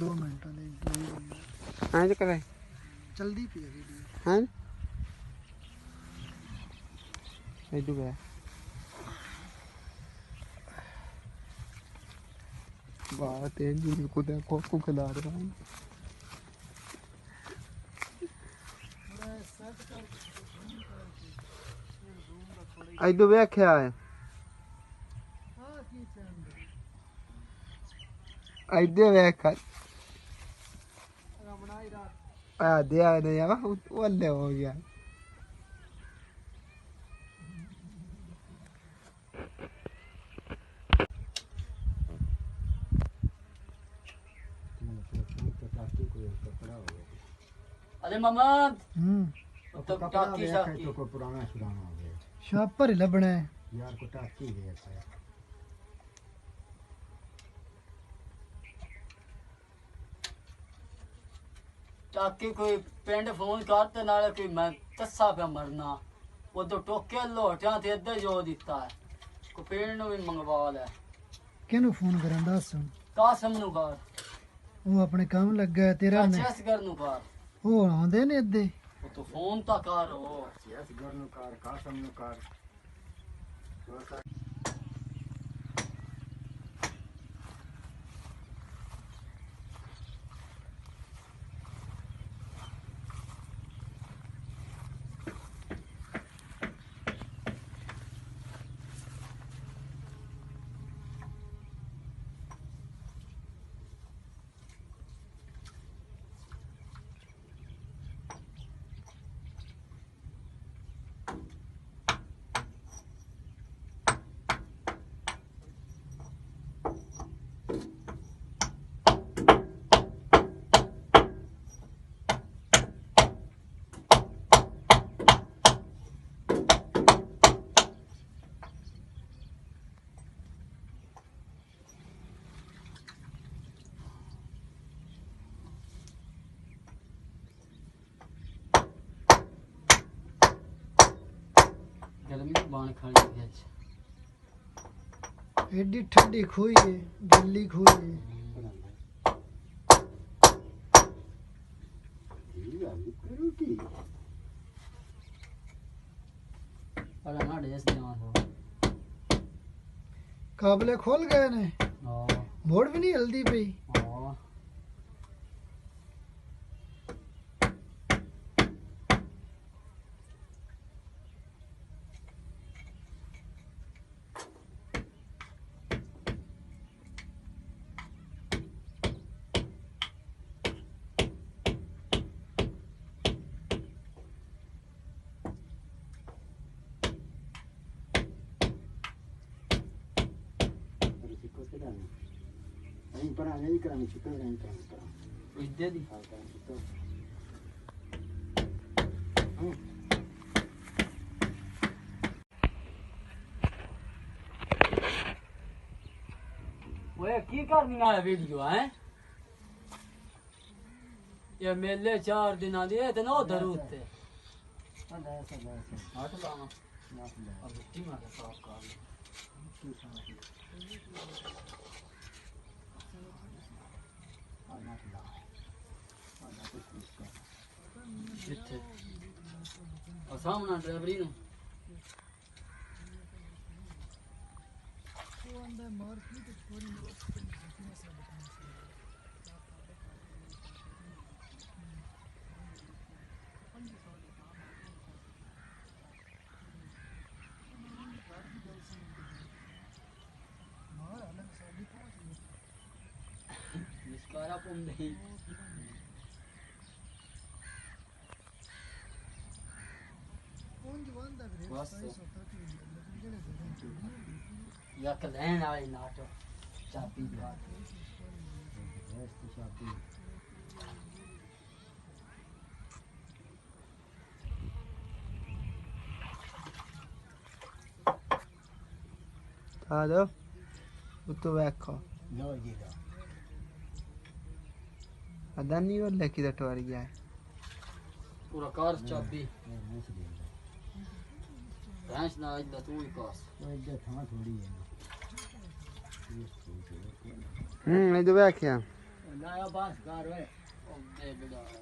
2 ਮਿੰਟਾਂ ਦੇ हाँ जी कर ਚਲਦੀ ਪਈ ਹੈ ਵੀਡੀਓ। हाँ इधर गया बात है जी को देखो को खिला रहा हूँ इधर वे क्या है इधर वे कर दिया नहीं यार वाले हो गया अरे मोहम्मद तो टाकी शाकी तो कोई पुराना सुराना हो गया ਸ਼ਾਪ ਪਰ ਲੱਭਣਾ ਹੈ। यार को टाकी गया था टाकी कोई पिंड फोन करते नाले कोई मैं तस्सा पे मरना वो तो टोके लोटियां ते इधर जो दिता है को पिंड भी मंगवा ले ਕਿਹਨੂੰ ਫੋਨ ਕਰਾਂ ਦੱਸ ਹੁਣ। कासम नु कर ਉਹ ਆਪਣੇ ਕੰਮ ਲੱਗਾ ਹੈ, ਤੇਰਾ ਨੇ चेस कर नु कर ਉਹ ਆਉਂਦੇ ਨੇ ਇੱਦੇ। वो तो फोन ता कर हो यस गर्नु कार कासम नु कार गर्मी बाण खड़ी है ਐਡੀ ਠੰਡੀ ਖੋਈ ਹੈ, ਦਿੱਲੀ ਖੋਈ ਹੈ। अरे ना डेस ध्यान हो ਕਾਬਲੇ ਖੁੱਲ ਗਏ ਨੇ, हां ਮੋੜ ਵੀ ਨਹੀਂ ਹਲਦੀ ਪਈ। हां नहीं पर नहीं करानी चिकन नहीं करानी इधर दी ओए की करनी है वीडियो है ये मेले 4 दिन दिए थे ना उधर थे हाथ लाना अब मिट्टी में साफ कर ਇੱਥੇ ਆ ਸਾਹਮਣਾ ਡਰਾਈਵਰੀ ਨੂੰ ਨਿਸਕਾਰਾ ਪੁੰਦੇ बस यक लैन वाले नाटो चाबी दिवा आ जाओ तो देखो लो जी लो अदानी और लेकी दा टवर गया है पूरा कार चाबी भैंस ना आज तू ही कास इधर था थोड़ी है इधर बैठ क्या ਲਾਇਆ ਬਾਸ ਘਰ ਵੇ ਉਹ ਦੇ ਬੜਾ